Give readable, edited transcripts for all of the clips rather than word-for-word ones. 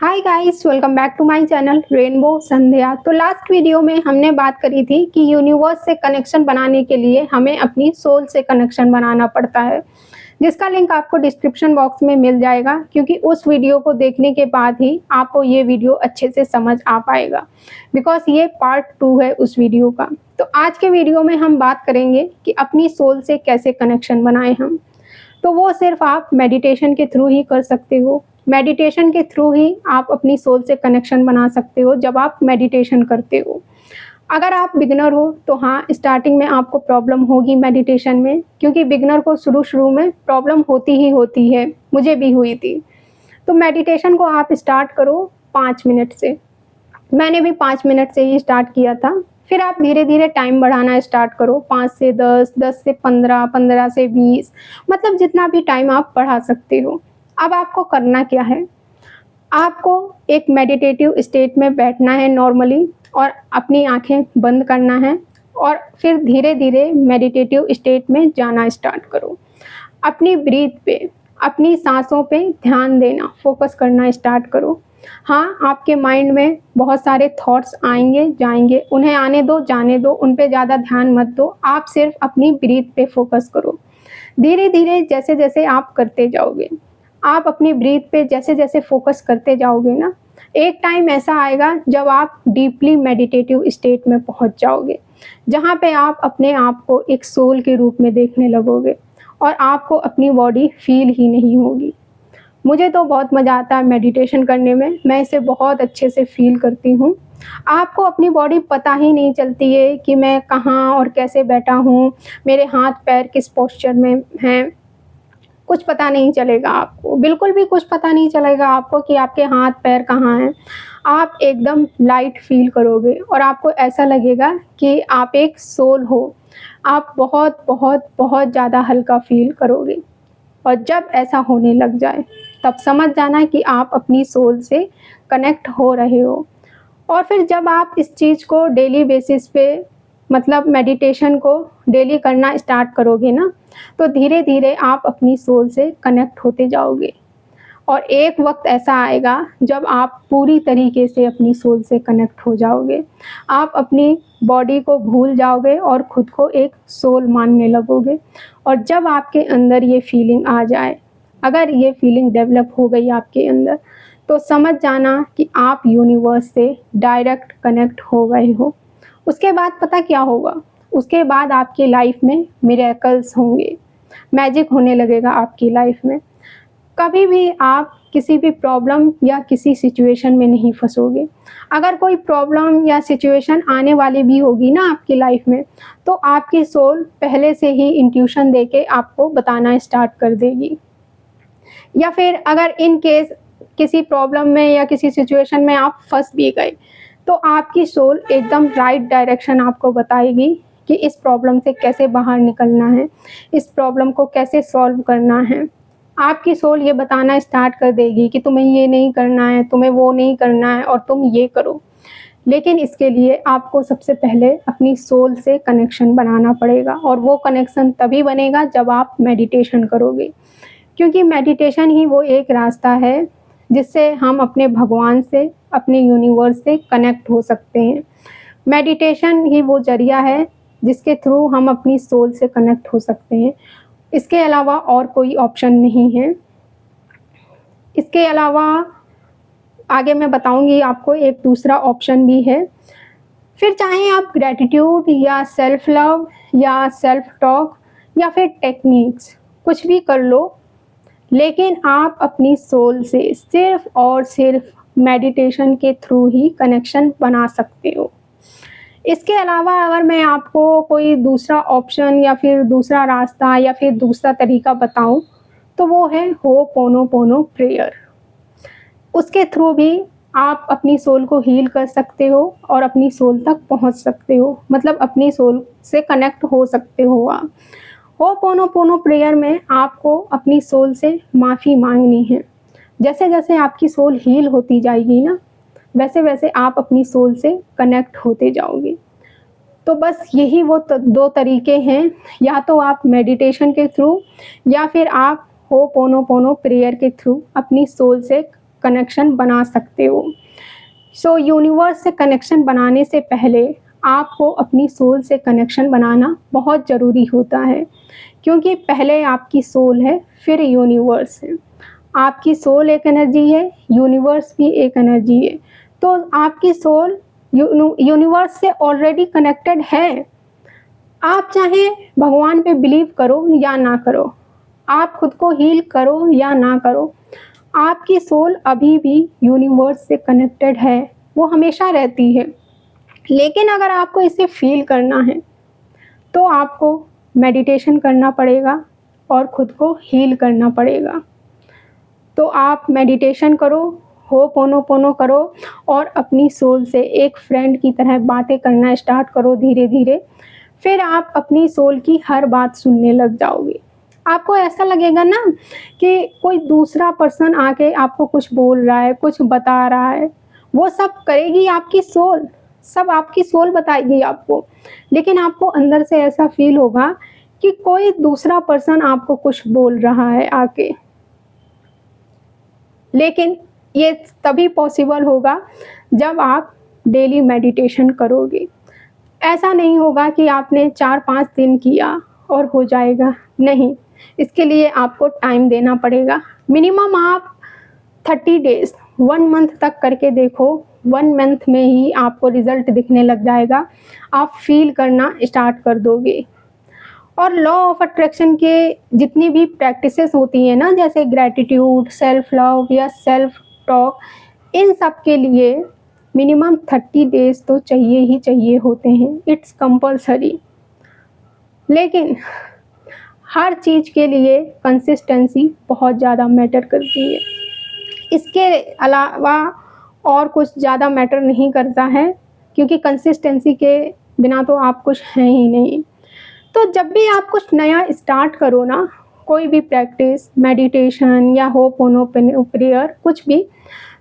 Hi guys, welcome back to my channel rainbow Sandhya. तो last video में हमने बात करी थी कि यूनिवर्स से कनेक्शन बनाने के लिए हमें अपनी सोल से कनेक्शन बनाना पड़ता है, जिसका लिंक आपको डिस्क्रिप्शन बॉक्स में मिल जाएगा, क्योंकि उस वीडियो को देखने के बाद ही आपको ये वीडियो अच्छे से समझ आ पाएगा, बिकॉज ये पार्ट 2 है उस वीडियो का। तो आज के वीडियो में हम बात करेंगे कि अपनी सोल से कैसे कनेक्शन बनाएं हम। तो वो सिर्फ आप मेडिटेशन के थ्रू ही कर सकते हो। मेडिटेशन के थ्रू ही आप अपनी सोल से कनेक्शन बना सकते हो जब आप मेडिटेशन करते हो। अगर आप बिगिनर हो तो हाँ, स्टार्टिंग में आपको प्रॉब्लम होगी मेडिटेशन में, क्योंकि बिगिनर को शुरू में प्रॉब्लम होती ही होती है, मुझे भी हुई थी। तो मेडिटेशन को आप स्टार्ट करो 5 मिनट से। मैंने भी 5 मिनट से ही स्टार्ट किया था। फिर आप धीरे धीरे टाइम बढ़ाना स्टार्ट करो, 5 से 10, 10 से 15, 15 से 20, मतलब जितना भी टाइम आप बढ़ा सकते हो। अब आपको करना क्या है, आपको एक मेडिटेटिव स्टेट में बैठना है नॉर्मली, और अपनी आंखें बंद करना है, और फिर धीरे धीरे मेडिटेटिव स्टेट में जाना स्टार्ट करो। अपनी ब्रीथ पे, अपनी सांसों पे ध्यान देना, फोकस करना स्टार्ट करो। हाँ, आपके माइंड में बहुत सारे थॉट्स आएंगे जाएंगे, उन्हें आने दो, जाने दो, उन पे ज़्यादा ध्यान मत दो। आप सिर्फ अपनी ब्रीथ पे फोकस करो। धीरे धीरे जैसे जैसे आप करते जाओगे, आप अपनी ब्रीथ पे जैसे जैसे फोकस करते जाओगे ना, एक टाइम ऐसा आएगा जब आप डीपली मेडिटेटिव स्टेट में पहुंच जाओगे, जहाँ पे आप अपने आप को एक सोल के रूप में देखने लगोगे और आपको अपनी बॉडी फील ही नहीं होगी। मुझे तो बहुत मज़ा आता है मेडिटेशन करने में, मैं इसे बहुत अच्छे से फील करती हूँ। आपको अपनी बॉडी पता ही नहीं चलती है कि मैं कहाँ और कैसे बैठा हूँ, मेरे हाथ पैर किस पोस्चर में हैं, कुछ पता नहीं चलेगा आपको, बिल्कुल भी कुछ पता नहीं चलेगा आपको कि आपके हाथ पैर कहाँ हैं। आप एकदम लाइट फील करोगे और आपको ऐसा लगेगा कि आप एक सोल हो। आप बहुत बहुत बहुत ज़्यादा हल्का फील करोगे, और जब ऐसा होने लग जाए तब समझ जाना कि आप अपनी सोल से कनेक्ट हो रहे हो। और फिर जब आप इस चीज़ को डेली बेसिस पे, मतलब मेडिटेशन को डेली करना स्टार्ट करोगे ना, तो धीरे धीरे आप अपनी सोल से कनेक्ट होते जाओगे। और एक वक्त ऐसा आएगा जब आप पूरी तरीके से अपनी सोल से कनेक्ट हो जाओगे। आप अपनी बॉडी को भूल जाओगे और खुद को एक सोल मानने लगोगे। और जब आपके अंदर ये फीलिंग आ जाए, अगर ये फीलिंग डेवलप हो गई आपके अंदर, तो समझ जाना कि आप यूनिवर्स से डायरेक्ट कनेक्ट हो गए हो। उसके बाद पता क्या होगा, उसके बाद आपकी लाइफ में मिरेकल्स होंगे, मैजिक होने लगेगा आपकी लाइफ में। कभी भी आप किसी भी प्रॉब्लम या किसी सिचुएशन में नहीं फंसोगे। अगर कोई प्रॉब्लम या सिचुएशन आने वाली भी होगी ना आपकी लाइफ में, तो आपकी सोल पहले से ही इंट्यूशन देके आपको बताना स्टार्ट कर देगी। या फिर अगर इन केस किसी प्रॉब्लम में या किसी सिचुएशन में आप फंस भी गए, तो आपकी सोल एकदम राइट डायरेक्शन आपको बताएगी कि इस प्रॉब्लम से कैसे बाहर निकलना है, इस प्रॉब्लम को कैसे सॉल्व करना है। आपकी सोल ये बताना स्टार्ट कर देगी कि तुम्हें ये नहीं करना है, तुम्हें वो नहीं करना है, और तुम ये करो। लेकिन इसके लिए आपको सबसे पहले अपनी सोल से कनेक्शन बनाना पड़ेगा, और वो कनेक्शन तभी बनेगा जब आप मेडिटेशन करोगे, क्योंकि मेडिटेशन ही वो एक रास्ता है जिससे हम अपने भगवान से, अपने यूनिवर्स से कनेक्ट हो सकते हैं। मेडिटेशन ही वो जरिया है जिसके थ्रू हम अपनी सोल से कनेक्ट हो सकते हैं। इसके अलावा और कोई ऑप्शन नहीं है। इसके अलावा आगे मैं बताऊंगी आपको, एक दूसरा ऑप्शन भी है। फिर चाहे आप ग्रैटिट्यूड या सेल्फ लव या सेल्फ टॉक या फिर टेक्निक्स कुछ भी कर लो, लेकिन आप अपनी सोल से सिर्फ और सिर्फ मेडिटेशन के थ्रू ही कनेक्शन बना सकते हो। इसके अलावा अगर मैं आपको कोई दूसरा ऑप्शन या फिर दूसरा रास्ता या फिर दूसरा तरीका बताऊं, तो वो है होपोनोपोनो प्रेयर। उसके थ्रू भी आप अपनी सोल को हील कर सकते हो और अपनी सोल तक पहुंच सकते हो, मतलब अपनी सोल से कनेक्ट हो सकते हो आप। होपोनोपोनो प्रेयर में आपको अपनी सोल से माफ़ी मांगनी है। जैसे जैसे आपकी सोल हील होती जाएगी ना, वैसे वैसे आप अपनी सोल से कनेक्ट होते जाओगे। तो बस यही वो दो तरीके हैं, या तो आप मेडिटेशन के थ्रू या फिर आप होपोनोपोनो प्रेयर के थ्रू अपनी सोल से कनेक्शन बना सकते हो। सो यूनिवर्स से कनेक्शन बनाने से पहले आपको अपनी सोल से कनेक्शन बनाना बहुत ज़रूरी होता है, क्योंकि पहले आपकी सोल है, फिर यूनिवर्स है। आपकी सोल एक एनर्जी है, यूनिवर्स भी एक एनर्जी है। तो आपकी सोल यूनिवर्स से ऑलरेडी कनेक्टेड है। आप चाहे भगवान पे बिलीव करो या ना करो, आप खुद को हील करो या ना करो, आपकी सोल अभी भी यूनिवर्स से कनेक्टेड है, वो हमेशा रहती है। लेकिन अगर आपको इसे फील करना है तो आपको मेडिटेशन करना पड़ेगा और खुद को हील करना पड़ेगा। तो आप मेडिटेशन करो, होपोनोपोनो करो और अपनी सोल से एक फ्रेंड की तरह बातें करना स्टार्ट करो धीरे धीरे। फिर आप अपनी सोल की हर बात सुनने लग जाओगे। आपको ऐसा लगेगा ना कि कोई दूसरा पर्सन आके आपको कुछ बोल रहा है, कुछ बता रहा है। वो सब करेगी आपकी सोल, सब आपकी सोल बताएगी आपको। लेकिन आपको अंदर से ऐसा फील होगा कि कोई दूसरा पर्सन आपको कुछ बोल रहा है आके। लेकिन ये तभी पॉसिबल होगा जब आप डेली मेडिटेशन करोगे। ऐसा नहीं होगा कि आपने 4-5 दिन किया और हो जाएगा, नहीं। इसके लिए आपको टाइम देना पड़ेगा। मिनिमम आप 30 डेज़ 1 मंथ तक करके देखो। 1 मंथ में ही आपको रिज़ल्ट दिखने लग जाएगा, आप फील करना स्टार्ट कर दोगे। और लॉ ऑफ अट्रैक्शन के जितनी भी प्रैक्टिसेस होती हैं ना, जैसे ग्रैटिट्यूड, सेल्फ लव या सेल्फ टॉक, इन सब के लिए मिनिमम 30 डेज़ तो चाहिए ही चाहिए होते हैं, इट्स कंपल्सरी। लेकिन हर चीज़ के लिए कंसिस्टेंसी बहुत ज़्यादा मैटर करती है। इसके अलावा और कुछ ज़्यादा मैटर नहीं करता है, क्योंकि कंसिस्टेंसी के बिना तो आप कुछ हैं ही नहीं। तो जब भी आप कुछ नया स्टार्ट करो ना, कोई भी प्रैक्टिस, मेडिटेशन या होपोनोपोनो प्रेयर, कुछ भी,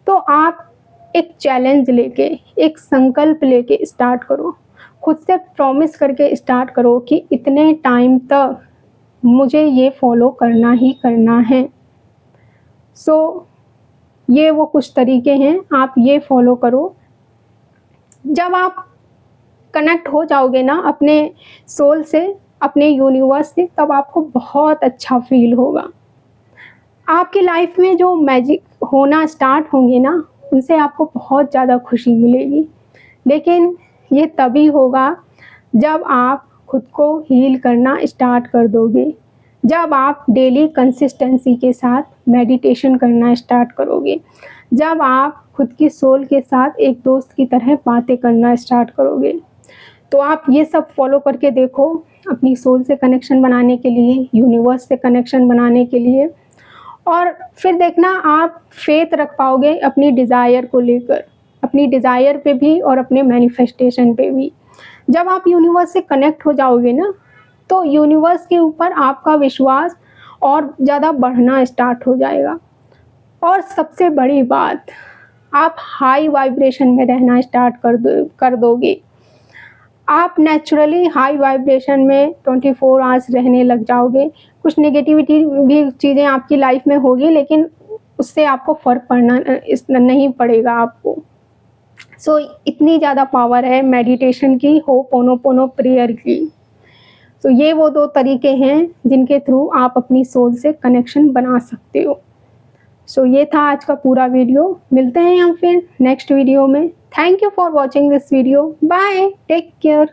तो आप एक चैलेंज लेके, एक संकल्प लेके स्टार्ट करो। खुद से प्रॉमिस करके स्टार्ट करो कि इतने टाइम तक मुझे ये फॉलो करना ही करना है। सो ये वो कुछ तरीके हैं, आप ये फॉलो करो। जब आप कनेक्ट हो जाओगे ना अपने सोल से, अपने यूनिवर्स से, तब आपको बहुत अच्छा फील होगा। आपकी लाइफ में जो मैजिक होना स्टार्ट होंगे ना, उनसे आपको बहुत ज़्यादा खुशी मिलेगी। लेकिन ये तभी होगा जब आप खुद को हील करना स्टार्ट कर दोगे, जब आप डेली कंसिस्टेंसी के साथ मेडिटेशन करना स्टार्ट करोगे, जब आप खुद की सोल के साथ एक दोस्त की तरह बातें करना स्टार्ट करोगे। तो आप ये सब फॉलो करके देखो, अपनी सोल से कनेक्शन बनाने के लिए, यूनिवर्स से कनेक्शन बनाने के लिए। और फिर देखना आप फेथ रख पाओगे अपनी डिज़ायर को लेकर, अपनी डिज़ायर पे भी और अपने मैनिफेस्टेशन पे भी। जब आप यूनिवर्स से कनेक्ट हो जाओगे ना, तो यूनिवर्स के ऊपर आपका विश्वास और ज़्यादा बढ़ना स्टार्ट हो जाएगा। और सबसे बड़ी बात, आप हाई वाइब्रेशन में रहना स्टार्ट कर दोगे। आप नेचुरली हाई वाइब्रेशन में 24 आवर्स रहने लग जाओगे। कुछ नेगेटिविटी भी चीज़ें आपकी लाइफ में होगी, लेकिन उससे आपको फ़र्क पड़ना नहीं पड़ेगा आपको। सो इतनी ज़्यादा पावर है मेडिटेशन की, होपोनोपोनो प्रेयर की। तो ये वो 2 तरीके हैं जिनके थ्रू आप अपनी सोल से कनेक्शन बना सकते हो। सो ये था आज का पूरा वीडियो। मिलते हैं हम फिर नेक्स्ट वीडियो में। Thank you for watching this video. Bye, take care.